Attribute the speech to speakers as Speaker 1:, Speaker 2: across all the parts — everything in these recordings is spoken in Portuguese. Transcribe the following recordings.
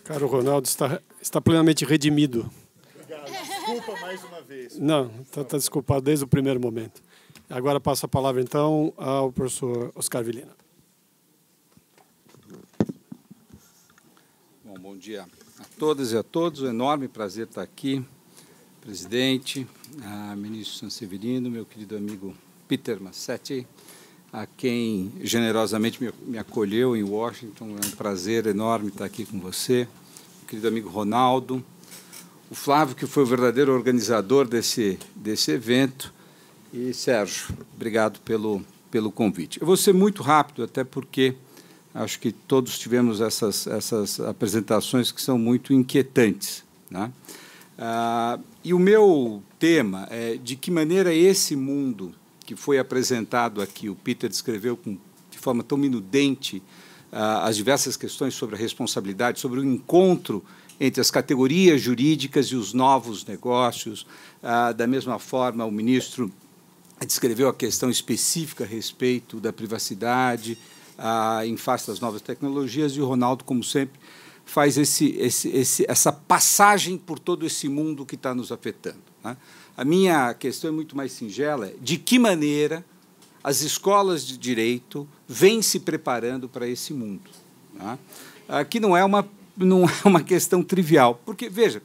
Speaker 1: Caro Ronaldo, está plenamente redimido.
Speaker 2: Obrigado. Desculpa mais uma vez.
Speaker 1: Não, está desculpado desde o primeiro momento. Agora passo a palavra, então, ao professor Oscar Vilina.
Speaker 3: Bom dia a todas e a todos. Um enorme prazer estar aqui. Presidente, ministro Sanseverino, meu querido amigo Peter Massetti, a quem generosamente me acolheu em Washington. É um prazer enorme estar aqui com você. Meu querido amigo Ronaldo, o Flávio, que foi o verdadeiro organizador desse evento, e Sérgio, obrigado pelo convite. Eu vou ser muito rápido, até porque acho que todos tivemos essas apresentações que são muito inquietantes, né? E o meu tema é de que maneira esse mundo que foi apresentado aqui, o Peter descreveu de forma tão minudente as diversas questões sobre a responsabilidade, sobre o encontro entre as categorias jurídicas e os novos negócios. Da mesma forma, o ministro descreveu a questão específica a respeito da privacidade em face das novas tecnologias, e o Ronaldo, como sempre, faz essa passagem por todo esse mundo que está nos afetando, né? A minha questão é muito mais singela: de que maneira as escolas de direito vêm se preparando para esse mundo, né? Que não é uma questão trivial, porque, veja,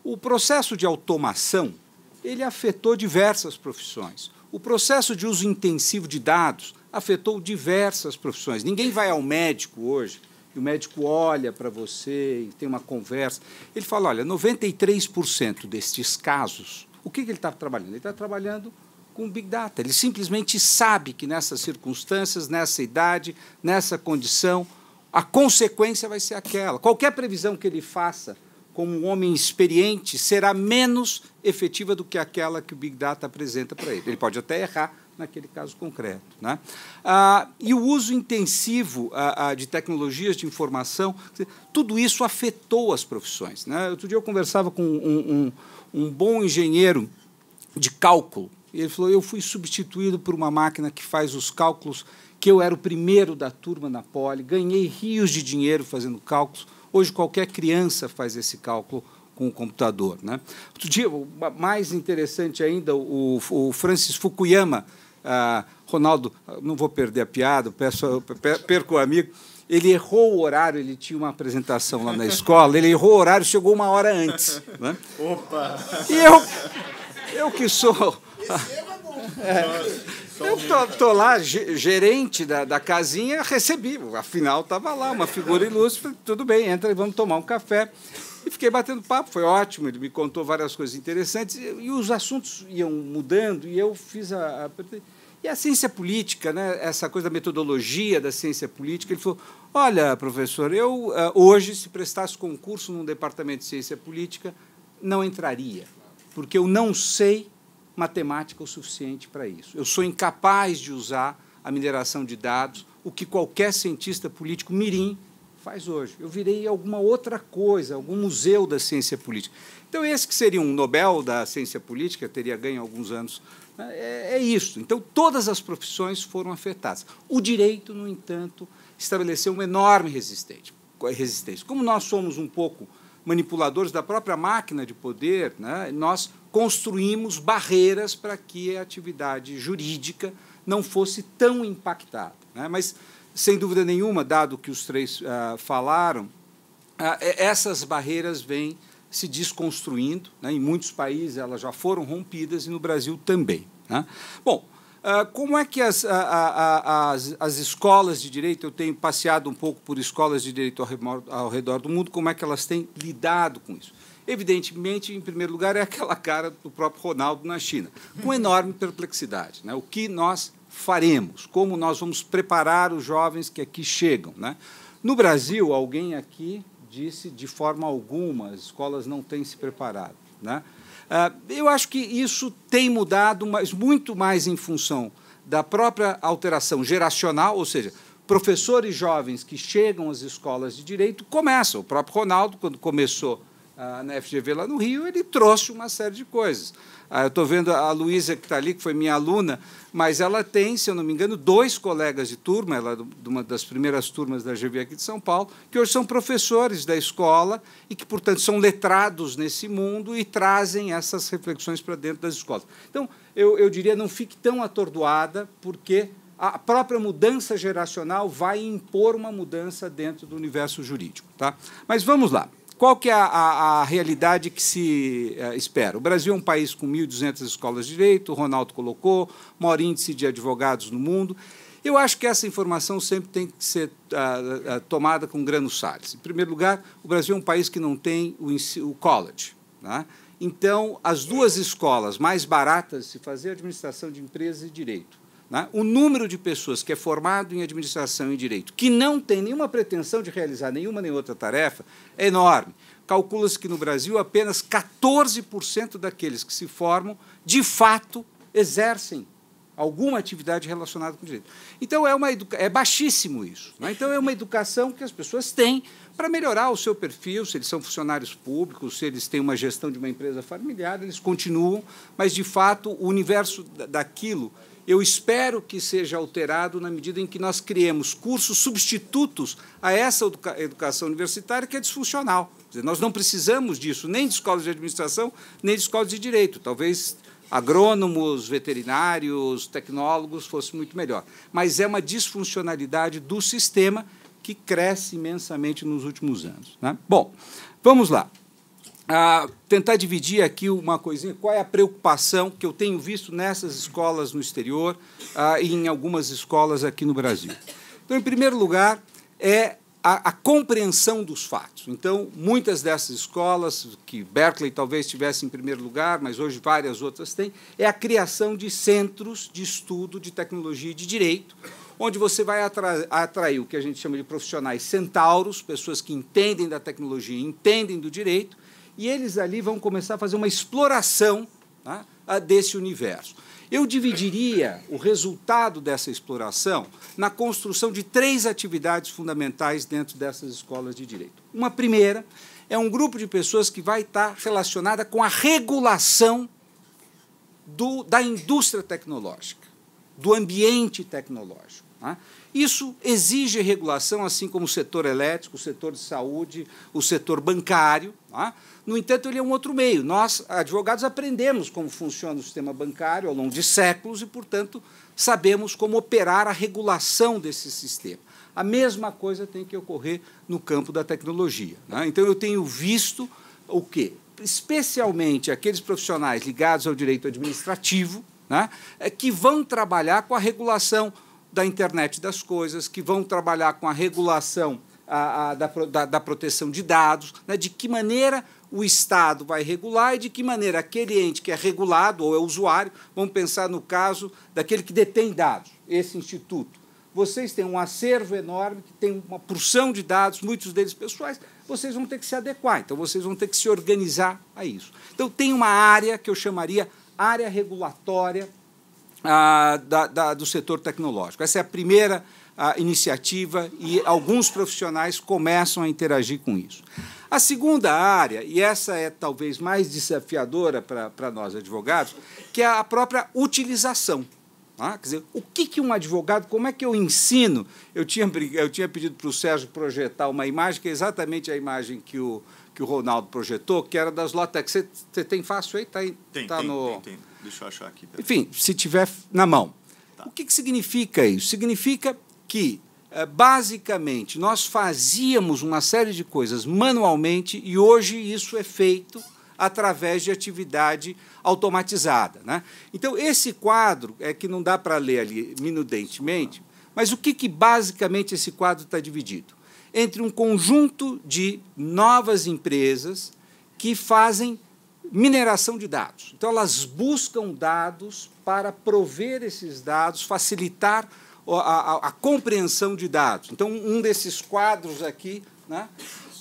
Speaker 3: o processo de automação ele afetou diversas profissões. O processo de uso intensivo de dados afetou diversas profissões. Ninguém vai ao médico hoje e o médico olha para você e tem uma conversa. Ele fala, olha, 93% destes casos, o que ele está trabalhando? Ele está trabalhando com Big Data. Ele simplesmente sabe que nessas circunstâncias, nessa idade, nessa condição, a consequência vai ser aquela. Qualquer previsão que ele faça como um homem experiente será menos efetiva do que aquela que o Big Data apresenta para ele. Ele pode até errar naquele caso concreto, né? E o uso intensivo de tecnologias de informação, tudo isso afetou as profissões, né? Outro dia eu conversava com um bom engenheiro de cálculo, e ele falou, eu fui substituído por uma máquina que faz os cálculos, que eu era o primeiro da turma na Poli, ganhei rios de dinheiro fazendo cálculos. Hoje qualquer criança faz esse cálculo com o computador, né? Outro dia, mais interessante ainda, o Francis Fukuyama, Ronaldo, não vou perder a piada, perco o amigo, ele errou o horário, ele tinha uma apresentação lá na escola, ele errou o horário, chegou uma hora antes, né?
Speaker 2: Opa!
Speaker 3: E eu que sou... Eu estou lá, gerente da casinha, recebi, afinal estava lá, uma figura ilustre, tudo bem, entra e vamos tomar um café. E fiquei batendo papo, foi ótimo, ele me contou várias coisas interessantes, e os assuntos iam mudando, e eu fiz E a ciência política, né, essa coisa da metodologia da ciência política, ele falou, olha, professor, eu hoje, se prestasse concurso num departamento de ciência política, não entraria, porque eu não sei matemática o suficiente para isso. Eu sou incapaz de usar a mineração de dados, o que qualquer cientista político mirim faz hoje. Eu virei alguma outra coisa, algum museu da ciência política. Então, esse que seria um Nobel da ciência política, teria ganho há alguns anos, é isso. Então, todas as profissões foram afetadas. O direito, no entanto, estabeleceu uma enorme resistência. Como nós somos um pouco manipuladores da própria máquina de poder, né, nós construímos barreiras para que a atividade jurídica não fosse tão impactada, né? Mas, sem dúvida nenhuma, dado que os três falaram, essas barreiras vêm se desconstruindo, né? Em muitos países elas já foram rompidas e no Brasil também, né? Bom, como é que as escolas de direito, eu tenho passeado um pouco por escolas de direito ao redor do mundo, como é que elas têm lidado com isso? Evidentemente, em primeiro lugar, é aquela cara do próprio Ronaldo na China, com enorme perplexidade, né? O que nós faremos? Como nós vamos preparar os jovens que aqui chegam, né? No Brasil, alguém aqui disse, de forma alguma, as escolas não têm se preparado, né? Eu acho que isso tem mudado, mas muito mais em função da própria alteração geracional, ou seja, professores jovens que chegam às escolas de direito começam. O próprio Ronaldo, quando começou na FGV lá no Rio, ele trouxe uma série de coisas. Eu estou vendo a Luísa, que está ali, que foi minha aluna, mas ela tem, se eu não me engano, 2 colegas de turma, ela é de uma das primeiras turmas da GV aqui de São Paulo, que hoje são professores da escola e que, portanto, são letrados nesse mundo e trazem essas reflexões para dentro das escolas. Então, eu diria, não fique tão atordoada, porque a própria mudança geracional vai impor uma mudança dentro do universo jurídico. Tá? Mas vamos lá. Qual que é a realidade que se espera? O Brasil é um país com 1.200 escolas de direito, o Ronaldo colocou, maior índice de advogados no mundo. Eu acho que essa informação sempre tem que ser tomada com granos salles. Em primeiro lugar, o Brasil é um país que não tem o college. Né? Então, as 2 escolas mais baratas de se fazer administração de empresas e direito. Né? O número de pessoas que é formado em administração e direito, que não tem nenhuma pretensão de realizar nenhuma nem outra tarefa, é enorme. Calcula-se que, no Brasil, apenas 14% daqueles que se formam, de fato, exercem alguma atividade relacionada com direito. Então, é baixíssimo isso. Né? Então, é uma educação que as pessoas têm para melhorar o seu perfil, se eles são funcionários públicos, se eles têm uma gestão de uma empresa familiar, eles continuam, mas, de fato, o universo daquilo eu espero que seja alterado na medida em que nós criemos cursos substitutos a essa educação universitária que é disfuncional. Quer dizer, nós não precisamos disso, nem de escolas de administração, nem de escolas de direito. Talvez agrônomos, veterinários, tecnólogos fosse muito melhor. Mas é uma disfuncionalidade do sistema que cresce imensamente nos últimos anos. Né? Bom, vamos lá. Tentar dividir aqui uma coisinha, qual é a preocupação que eu tenho visto nessas escolas no exterior e em algumas escolas aqui no Brasil. Então, em primeiro lugar, é a compreensão dos fatos. Então, muitas dessas escolas, que Berkeley talvez tivesse em primeiro lugar, mas hoje várias outras têm, é a criação de centros de estudo de tecnologia e de direito, onde você vai atrair o que a gente chama de profissionais centauros, pessoas que entendem da tecnologia, entendem do direito, e eles ali vão começar a fazer uma exploração, tá, desse universo. Eu dividiria o resultado dessa exploração na construção de 3 atividades fundamentais dentro dessas escolas de direito. Uma primeira é um grupo de pessoas que vai estar relacionada com a regulação da indústria tecnológica, do ambiente tecnológico. Tá? Isso exige regulação, assim como o setor elétrico, o setor de saúde, o setor bancário. Tá? No entanto, ele é um outro meio. Nós, advogados, aprendemos como funciona o sistema bancário ao longo de séculos e, portanto, sabemos como operar a regulação desse sistema. A mesma coisa tem que ocorrer no campo da tecnologia. Né? Então, eu tenho visto o quê? Especialmente aqueles profissionais ligados ao direito administrativo, né, que vão trabalhar com a regulação da internet das coisas, que vão trabalhar com a regulação da proteção de dados, né, de que maneira o Estado vai regular e de que maneira aquele ente que é regulado ou é usuário, vamos pensar no caso daquele que detém dados, esse instituto. Vocês têm um acervo enorme, que tem uma porção de dados, muitos deles pessoais, vocês vão ter que se adequar, então vocês vão ter que se organizar a isso. Então, tem uma área que eu chamaria área regulatória do setor tecnológico. Essa é a primeira iniciativa e alguns profissionais começam a interagir com isso. A segunda área, e essa é talvez mais desafiadora para nós advogados, que é a própria utilização. Quer dizer, o que um advogado, como é que eu ensino? Eu tinha pedido para o Sérgio projetar uma imagem, que é exatamente a imagem que o Ronaldo projetou, que era das Lotex. Você tem fácil aí? Tem.
Speaker 2: Deixa eu achar aqui.
Speaker 3: Enfim, se tiver na mão. Tá. O que significa isso? Significa que, basicamente, nós fazíamos uma série de coisas manualmente e hoje isso é feito através de atividade automatizada. Né? Então, esse quadro é que não dá para ler ali minudentemente, mas o que basicamente esse quadro está dividido? Entre um conjunto de novas empresas que fazem mineração de dados. Então, elas buscam dados para prover esses dados, facilitar a compreensão de dados. Então, um desses quadros aqui, né?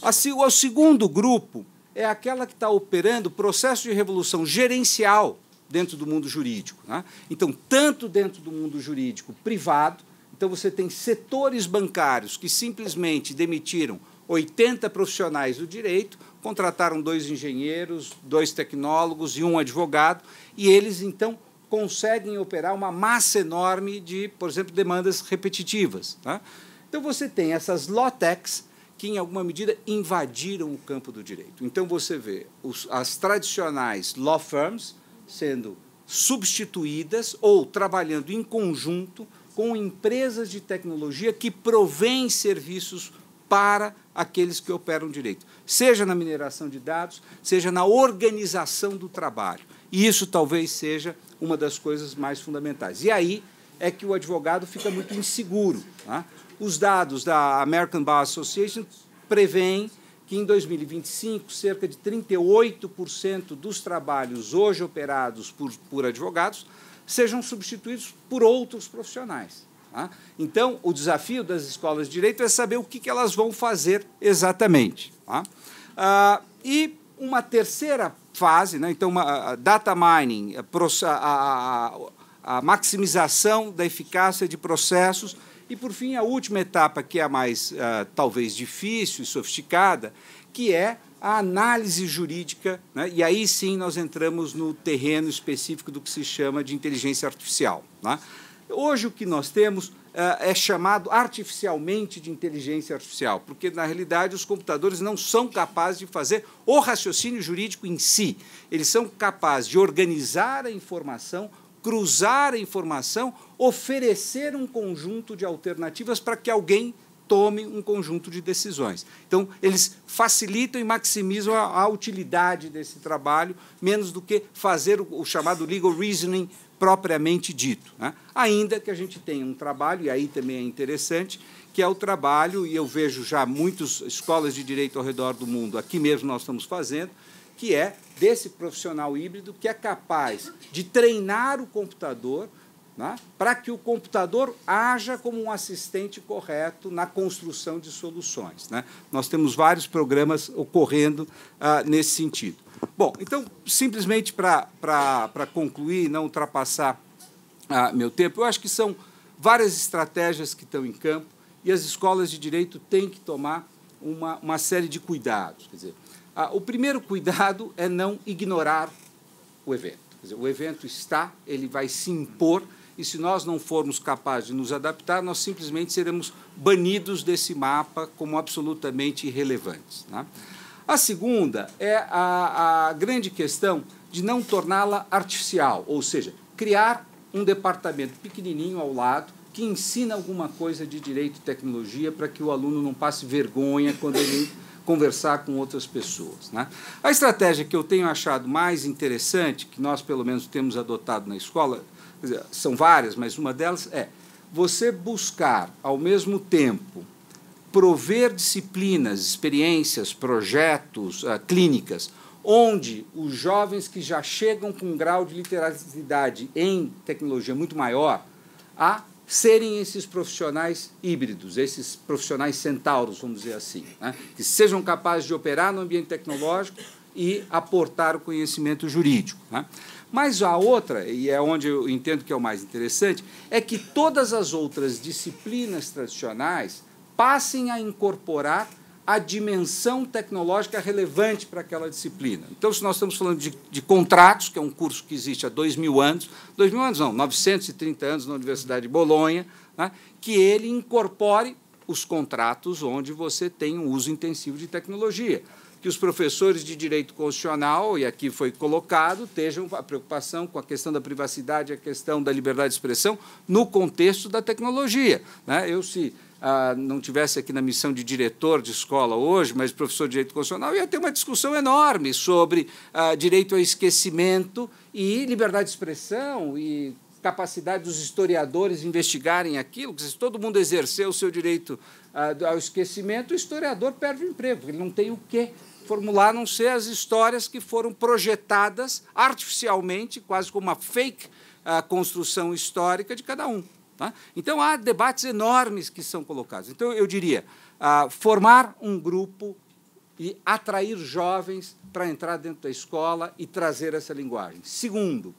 Speaker 3: O segundo grupo é aquela que está operando processo de revolução gerencial dentro do mundo jurídico. Né? Então, tanto dentro do mundo jurídico privado, então você tem setores bancários que simplesmente demitiram 80 profissionais do direito, contrataram 2 engenheiros, 2 tecnólogos e 1 advogado, e eles, então, conseguem operar uma massa enorme de, por exemplo, demandas repetitivas. Tá? Então, você tem essas law techs que, em alguma medida, invadiram o campo do direito. Então, você vê as tradicionais law firms sendo substituídas ou trabalhando em conjunto com empresas de tecnologia que provêm serviços para aqueles que operam direito, seja na mineração de dados, seja na organização do trabalho. E isso talvez seja uma das coisas mais fundamentais. E aí é que o advogado fica muito inseguro. Tá? Os dados da American Bar Association prevêem que, em 2025, cerca de 38% dos trabalhos hoje operados por advogados sejam substituídos por outros profissionais. Tá? Então, o desafio das escolas de direito é saber o que elas vão fazer exatamente. Tá? E uma terceira fase, né, então, data mining, a maximização da eficácia de processos, e, por fim, a última etapa, que é a mais, talvez, difícil e sofisticada, que é a análise jurídica, né, e aí sim nós entramos no terreno específico do que se chama de inteligência artificial. Né? Hoje, o que nós temos é chamado artificialmente de inteligência artificial, porque, na realidade, os computadores não são capazes de fazer o raciocínio jurídico em si. Eles são capazes de organizar a informação, cruzar a informação, oferecer um conjunto de alternativas para que alguém tome um conjunto de decisões. Então, eles facilitam e maximizam a utilidade desse trabalho, menos do que fazer o chamado legal reasoning propriamente dito. Né? Ainda que a gente tenha um trabalho, e aí também é interessante, que é o trabalho, e eu vejo já muitas escolas de direito ao redor do mundo, aqui mesmo nós estamos fazendo, que é desse profissional híbrido que é capaz de treinar o computador, né, para que o computador haja como um assistente correto na construção de soluções. Né? Nós temos vários programas ocorrendo nesse sentido. Bom, então, simplesmente para concluir e não ultrapassar meu tempo, eu acho que são várias estratégias que estão em campo e as escolas de direito têm que tomar uma série de cuidados. Quer dizer, o primeiro cuidado é não ignorar o evento. Quer dizer, o evento está, ele vai se impor, e se nós não formos capazes de nos adaptar, nós simplesmente seremos banidos desse mapa como absolutamente irrelevantes. Né? A segunda é a grande questão de não torná-la artificial, ou seja, criar um departamento pequenininho ao lado que ensina alguma coisa de direito e tecnologia para que o aluno não passe vergonha quando ele conversar com outras pessoas. Né? A estratégia que eu tenho achado mais interessante, que nós, pelo menos, temos adotado na escola, quer dizer, são várias, mas uma delas é você buscar, ao mesmo tempo, prover disciplinas, experiências, projetos, clínicas, onde os jovens que já chegam com um grau de literalidade em tecnologia muito maior, a serem esses profissionais híbridos, esses profissionais centauros, vamos dizer assim, né? Que sejam capazes de operar no ambiente tecnológico e aportar o conhecimento jurídico. Né? Mas a outra, e é onde eu entendo que é o mais interessante, é que todas as outras disciplinas tradicionais passem a incorporar a dimensão tecnológica relevante para aquela disciplina. Então, se nós estamos falando de contratos, que é um curso que existe há 2.000 anos, 2.000 anos não, 930 anos na Universidade de Bolonha, né, que ele incorpore os contratos onde você tem um uso intensivo de tecnologia. Que os professores de direito constitucional, e aqui foi colocado, tenham a preocupação com a questão da privacidade, a questão da liberdade de expressão, no contexto da tecnologia. Né? Eu, se não tivesse aqui na missão de diretor de escola hoje, mas professor de direito constitucional, ia ter uma discussão enorme sobre direito ao esquecimento e liberdade de expressão e capacidade dos historiadores investigarem aquilo. Se todo mundo exercer o seu direito ao esquecimento, o historiador perde o emprego, porque ele não tem o quê formular, a não ser as histórias que foram projetadas artificialmente, quase como uma fake construção histórica de cada um. Tá? Então, há debates enormes que são colocados. Então, eu diria, formar um grupo e atrair jovens para entrar dentro da escola e trazer essa linguagem. Segundo,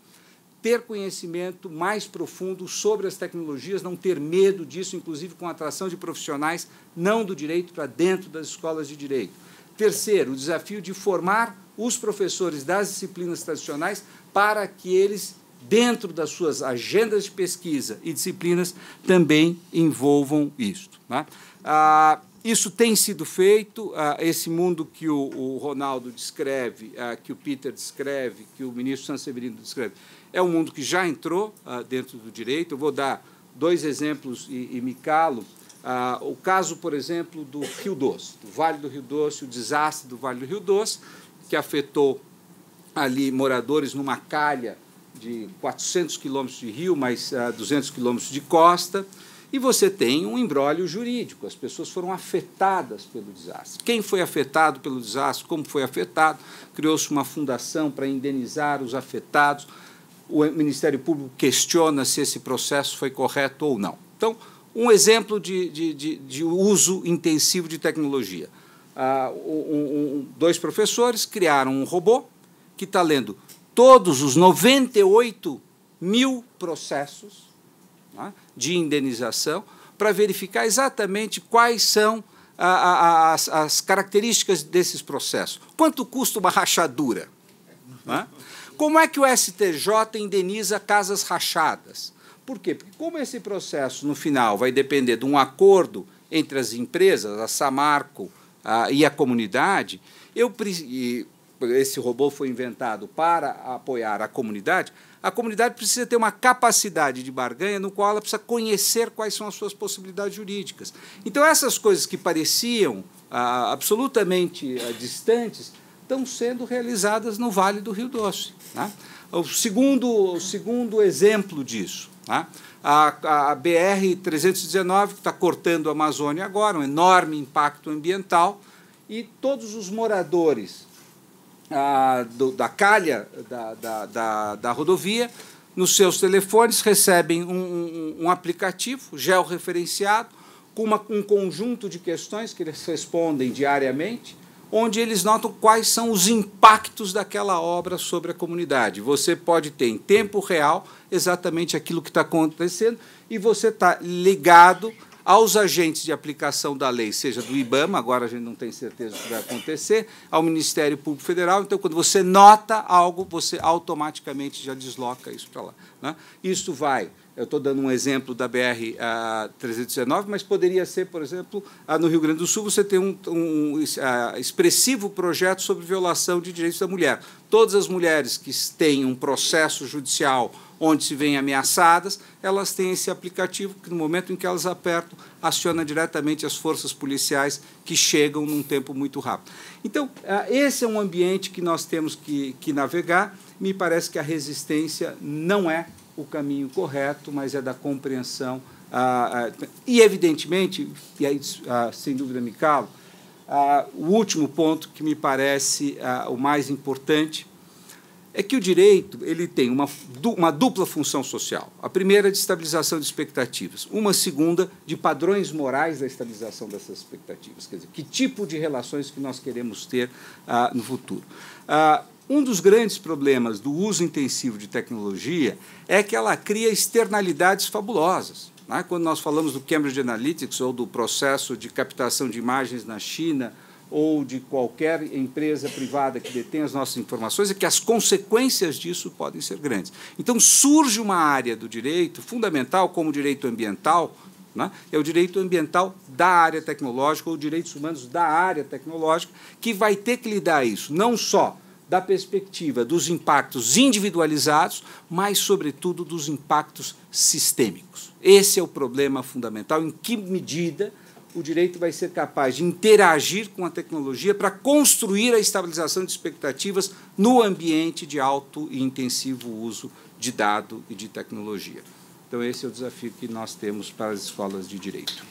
Speaker 3: ter conhecimento mais profundo sobre as tecnologias, não ter medo disso, inclusive com a atração de profissionais não do direito para dentro das escolas de direito. Terceiro, o desafio de formar os professores das disciplinas tradicionais para que eles, dentro das suas agendas de pesquisa e disciplinas, também envolvam isto, né? Isso tem sido feito, esse mundo que o Ronaldo descreve, que o Peter descreve, que o ministro Sanseverino descreve, é um mundo que já entrou dentro do direito. Eu vou dar 2 exemplos e me calo. O caso, por exemplo, do Rio Doce, do Vale do Rio Doce, o desastre do Vale do Rio Doce, que afetou ali moradores numa calha de 400 quilômetros de rio, mais 200 quilômetros de costa, e você tem um imbróglio jurídico. As pessoas foram afetadas pelo desastre. Quem foi afetado pelo desastre, como foi afetado, criou-se uma fundação para indenizar os afetados. O Ministério Público questiona se esse processo foi correto ou não. Então, um exemplo de uso intensivo de tecnologia. 2 professores criaram um robô que está lendo todos os 98 mil processos, né, de indenização para verificar exatamente quais são as características desses processos. Quanto custa uma rachadura? Né? Como é que o STJ indeniza casas rachadas? Por quê? Porque como esse processo, no final, vai depender de um acordo entre as empresas, a Samarco e a comunidade, esse robô foi inventado para apoiar a comunidade precisa ter uma capacidade de barganha no qual ela precisa conhecer quais são as suas possibilidades jurídicas. Então, essas coisas que pareciam absolutamente distantes estão sendo realizadas no Vale do Rio Doce, né? O segundo exemplo disso, né? A BR-319, que está cortando a Amazônia agora, um enorme impacto ambiental, e todos os moradores da calha da rodovia, nos seus telefones, recebem um aplicativo georreferenciado com um conjunto de questões que eles respondem diariamente, onde eles notam quais são os impactos daquela obra sobre a comunidade. Você pode ter em tempo real exatamente aquilo que está acontecendo e você está ligado aos agentes de aplicação da lei, seja do IBAMA, agora a gente não tem certeza do que vai acontecer, ao Ministério Público Federal. Então, quando você nota algo, você automaticamente já desloca isso para lá, né? Isso vai... Eu estou dando um exemplo da BR-319, mas poderia ser, por exemplo, no Rio Grande do Sul, você tem um expressivo projeto sobre violação de direitos da mulher. Todas as mulheres que têm um processo judicial onde se veem ameaçadas, elas têm esse aplicativo que, no momento em que elas apertam, aciona diretamente as forças policiais que chegam num tempo muito rápido. Então, esse é um ambiente que nós temos que navegar. Me parece que a resistência não é o caminho correto, mas é da compreensão. E, evidentemente, e aí, sem dúvida me calo, o último ponto que me parece o mais importante é que o direito ele tem uma dupla função social. A primeira, de estabilização de expectativas. Uma segunda, de padrões morais da estabilização dessas expectativas. Quer dizer, que tipo de relações que nós queremos ter no futuro. Um dos grandes problemas do uso intensivo de tecnologia é que ela cria externalidades fabulosas, né? Quando nós falamos do Cambridge Analytics ou do processo de captação de imagens na China ou de qualquer empresa privada que detém as nossas informações, é que as consequências disso podem ser grandes. Então, surge uma área do direito fundamental, como o direito ambiental, né? É o direito ambiental da área tecnológica ou direitos humanos da área tecnológica, que vai ter que lidar isso, não só da perspectiva dos impactos individualizados, mas, sobretudo, dos impactos sistêmicos. Esse é o problema fundamental, em que medida o direito vai ser capaz de interagir com a tecnologia para construir a estabilização de expectativas no ambiente de alto e intensivo uso de dado e de tecnologia. Então, esse é o desafio que nós temos para as escolas de direito.